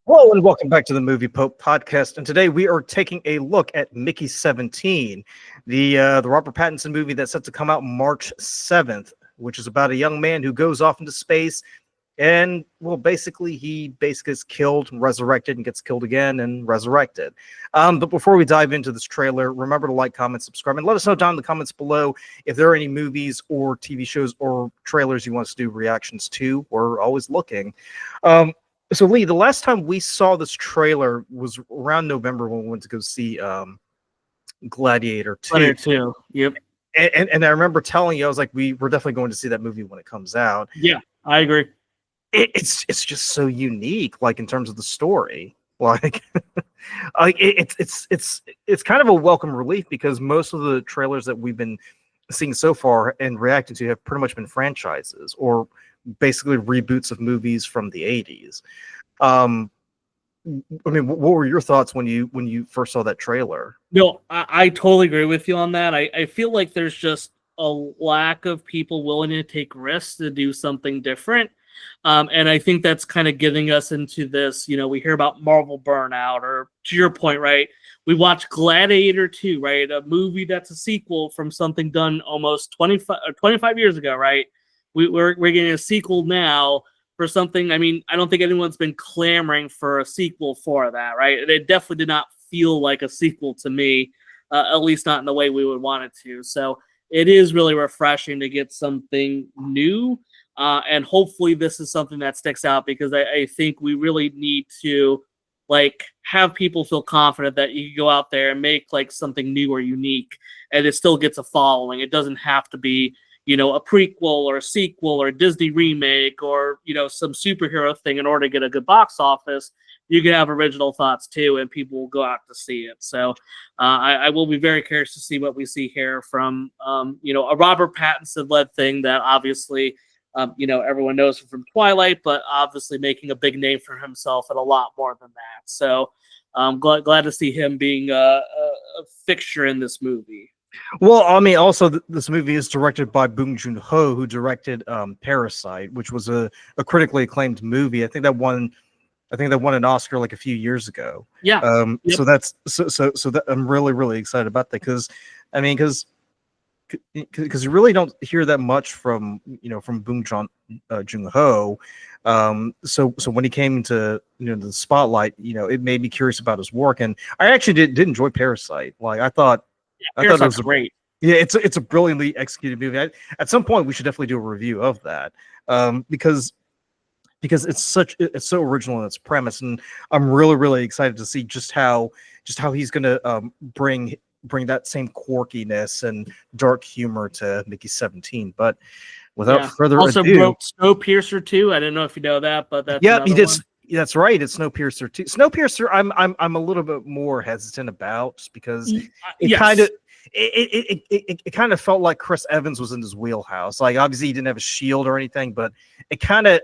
Hello and welcome back to the Movie Pope podcast. And today we are taking a look at Mickey 17, the Robert Pattinson movie that's set to come out March 7th, which is about a young man who goes off into space and, well, he gets killed and resurrected and gets killed again and resurrected. But before we dive into this trailer, remember to like, comment, subscribe, and let us know down in the comments below if there are any movies or TV shows or trailers you want us to do reactions to. We're always looking. So, Lee, the last time we saw this trailer was around November when we went to go see Gladiator 2. Gladiator 2, yep. And I remember telling you, I was like, we're definitely going to see that movie when it comes out. Yeah, I agree. It's just so unique, like in terms of the story. Like, it's kind of a welcome relief because most of the trailers that we've been seeing so far and reacting to have pretty much been franchises or basically reboots of movies from the 80s. I mean, what were your thoughts when you first saw that trailer? No, I totally agree with you on that. I feel like there's just a lack of people willing to take risks to do something different. And I think that's kind of getting us into this, we hear about Marvel burnout, or to your point, right? We watched Gladiator 2, right? A movie that's a sequel from something done almost 25 years ago, right? We're getting a sequel now for something. I mean, I don't think anyone's been clamoring for a sequel for that, right? It definitely did not feel like a sequel to me, at least not in the way we would want it to. So it is really refreshing to get something new. And hopefully this is something that sticks out, because I think we really need to have people feel confident that you can go out there and make something new or unique and it still gets a following. It doesn't have to be, a prequel or a sequel or a Disney remake or, some superhero thing in order to get a good box office. You can have original thoughts too, and people will go out to see it. So I will be very curious to see what we see here from, a Robert Pattinson led thing that obviously, everyone knows him from Twilight, but obviously making a big name for himself and a lot more than that. So I'm glad to see him being a fixture in this movie. Well, I mean, also this movie is directed by Bong Joon-Ho, who directed Parasite, which was a critically acclaimed movie. I think that won an Oscar a few years ago. Yeah. Yep. So that's so that I'm really excited about that, because you really don't hear that much from Bong Joon-Ho. So when he came into the spotlight, it made me curious about his work, and I actually did enjoy Parasite. I thought it was great. Yeah, it's a brilliantly executed movie. At some point, we should definitely do a review of that, because it's so original in its premise, and I'm really excited to see just how he's gonna bring that same quirkiness and dark humor to Mickey 17. But without further also ado, broke Snowpiercer 2. I don't know if you know that, but that's he did. One. That's right. It's Snowpiercer 2. Snowpiercer, I'm a little bit more hesitant about, just because it kind of felt like Chris Evans was in his wheelhouse. Obviously he didn't have a shield or anything, but it kind of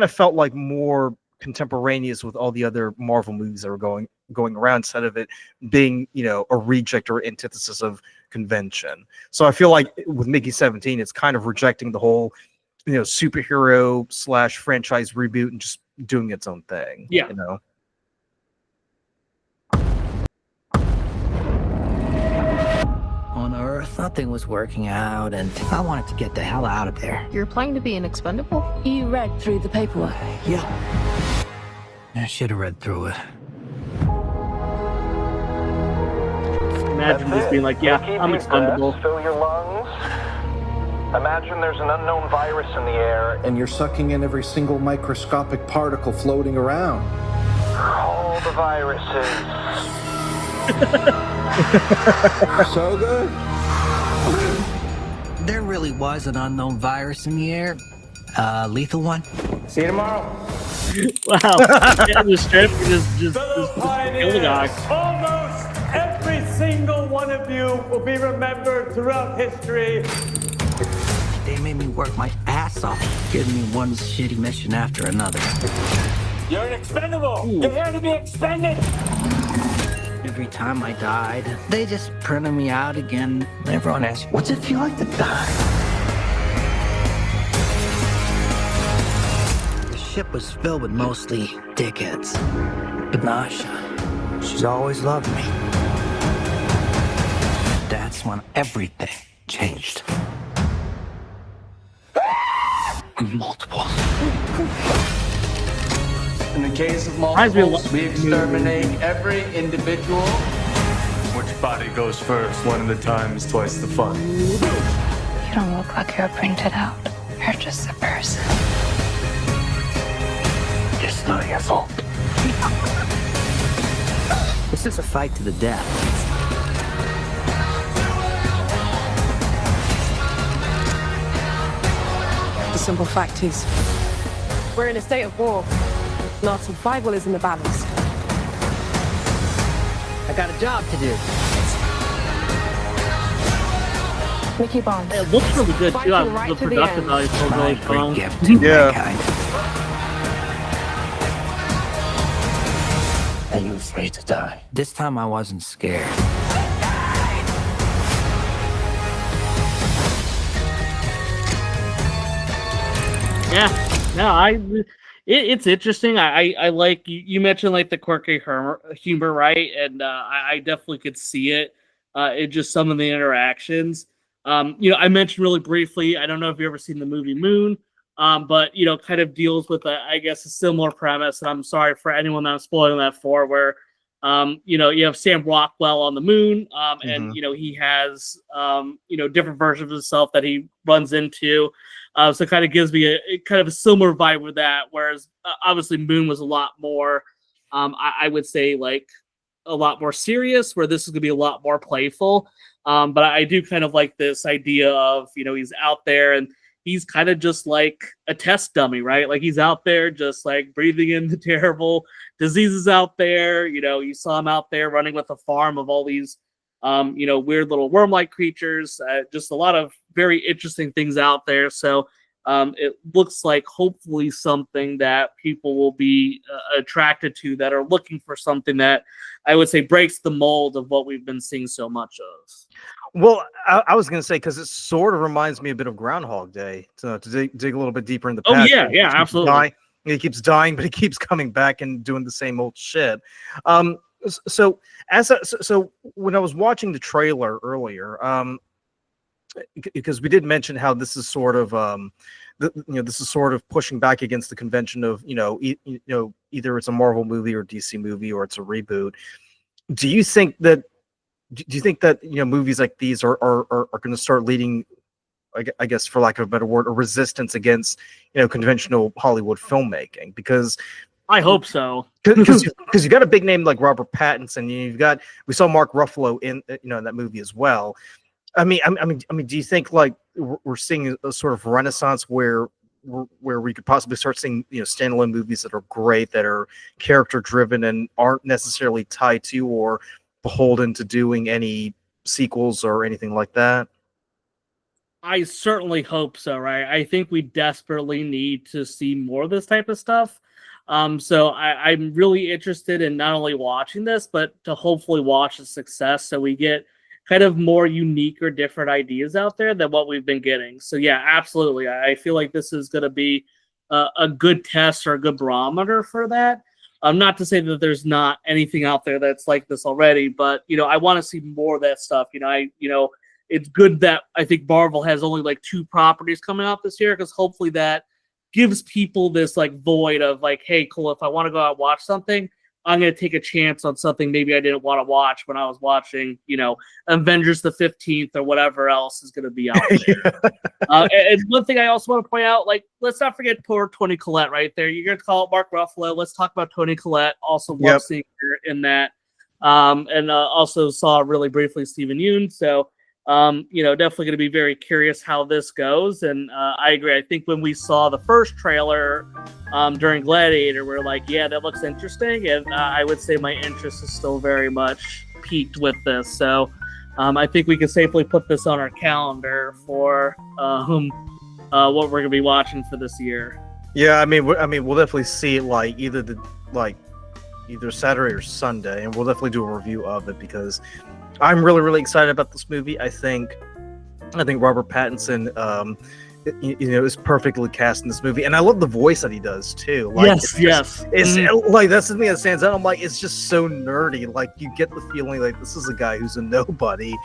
felt like more contemporaneous with all the other Marvel movies that were going around, instead of it being a reject or antithesis of convention. So I feel like with Mickey 17, it's kind of rejecting the whole superhero / franchise reboot and just doing its own thing. Yeah. On Earth, nothing was working out, and I wanted to get the hell out of there. You're applying to be an expendable? You read through the paperwork. Yeah. I should have read through it. Imagine just being like, I'm expendable. Fill your lungs. Imagine there's an unknown virus in the air, and you're sucking in every single microscopic particle floating around. All the viruses. So good? There really was an unknown virus in the air. Lethal one. See you tomorrow. Wow. Yeah, the strip just kill the guy. Almost every single one of you will be remembered throughout history. They made me work my ass off, giving me one shitty mission after another. You're an expendable. You're here to be expended. Every time I died, they just printed me out again. Everyone asks, what's it feel like to die? ship was filled with mostly dickheads. But Nasha, she's always loved me. That's when everything changed. Multiple. In the case of Reminds me a lot- multiples, we exterminate every individual. Which body goes first? One at a time is twice the fun. You don't look like you're printed out. You're just a person. It's not your fault. This is a fight to the death. The simple fact is, we're in a state of war. And our survival is in the balance. I got a job to do. Mickey Bonds. It looks really good too. Fighting right The to the production end. value is still really My strong. great gift to Yeah. mankind. Are you afraid to die? This time I wasn't scared. Yeah, no, it's interesting. I like you mentioned like the quirky humor, right? And I definitely could see it. It just some of the interactions. I mentioned really briefly. I don't know if you've ever seen the movie Moon, but kind of deals with I guess a similar premise. And I'm sorry for anyone that I'm spoiling that for. Where you have Sam Rockwell on the moon, and he has different versions of himself that he runs into. So it kind of gives me a kind of a similar vibe with that. Whereas obviously Moon was a lot more, I would say like a lot more serious, where this is going to be a lot more playful. But I do kind of like this idea of, he's out there and he's kind of just like a test dummy, right? Like he's out there just like breathing in the terrible diseases out there. You saw him out there running with a farm of all these, weird little worm-like creatures. Just a lot of very interesting things out there. So it looks like hopefully something that people will be attracted to, that are looking for something that I would say breaks the mold of what we've been seeing so much of. Well, I was going to say, because it sort of reminds me a bit of Groundhog Day, to dig a little bit deeper in the past. Yeah, absolutely. He keeps dying, but he keeps coming back and doing the same old shit. So when I was watching the trailer earlier, because we did mention how this is sort of this is sort of pushing back against the convention of either it's a Marvel movie or DC movie or it's a reboot. Do you think that movies like these are going to start leading, I guess for lack of a better word, a resistance against conventional Hollywood filmmaking? Because I hope so. Because you got a big name like Robert Pattinson. We saw Mark Ruffalo in in that movie as well. I mean, do you think like we're seeing a sort of renaissance where we could possibly start seeing standalone movies that are great, that are character driven and aren't necessarily tied to or beholden to doing any sequels or anything like that? I certainly hope so, right? I think we desperately need to see more of this type of stuff. So I'm really interested in not only watching this, but to hopefully watch the success, so we get kind of more unique or different ideas out there than what we've been getting. So yeah, absolutely. I feel like this is going to be a good test or a good barometer for that. Not to say that there's not anything out there that's like this already, but I want to see more of that stuff. It's good that I think Marvel has only like 2 properties coming out this year, because hopefully that gives people this like void of like, hey, cool, if I want to go out and watch something, I'm going to take a chance on something maybe I didn't want to watch when I was watching, Avengers the 15th or whatever else is going to be out there. And one thing I also want to point out, like, let's not forget poor Toni Collette right there. You're going to call it Mark Ruffalo. Let's talk about Toni Collette. Also love seeing her in that. And also saw really briefly Stephen Yeun. So, definitely going to be very curious how this goes. And I agree. I think when we saw the first trailer during Gladiator, we're like, yeah, that looks interesting. And I would say my interest is still very much peaked with this. So I think we can safely put this on our calendar for what we're going to be watching for this year. Yeah, I mean, we'll definitely see it like either Saturday or Sunday, and we'll definitely do a review of it, because I'm really, really excited about this movie. I think Robert Pattinson is perfectly cast in this movie, and I love the voice that he does too. Like, yes. It's like that's the thing that stands out. I'm like, it's just so nerdy. Like, you get the feeling like this is a guy who's a nobody,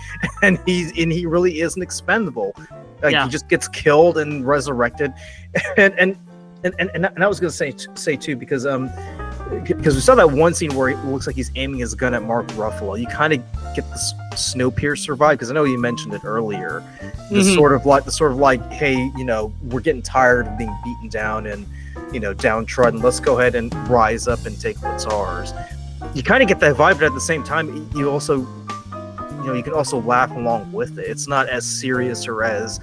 and he really isn't expendable. Like, he just gets killed and resurrected, and I was gonna say too, because we saw that one scene where it looks like he's aiming his gun at Mark Ruffalo. You kind of get the Snowpiercer vibe, because I know you mentioned it earlier. The sort of like, hey, we're getting tired of being beaten down and downtrodden. Let's go ahead and rise up and take what's ours. You kind of get that vibe, but at the same time, you also, you can also laugh along with it. It's not as serious or as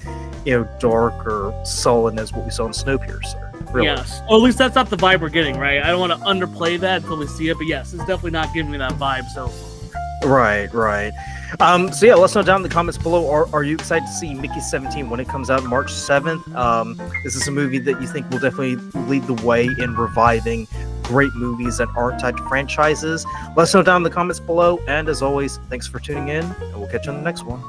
dark or sullen as what we saw in Snowpiercer. Really. Yes. Or at least that's not the vibe we're getting, right? I don't want to underplay that until we see it, but yes, it's definitely not giving me that vibe so far. Right. So yeah, let us know down in the comments below. Are you excited to see Mickey 17 when it comes out March 7th? Is this a movie that you think will definitely lead the way in reviving great movies that aren't tied to franchises? Let us know down in the comments below. And as always, thanks for tuning in, and we'll catch you on the next one.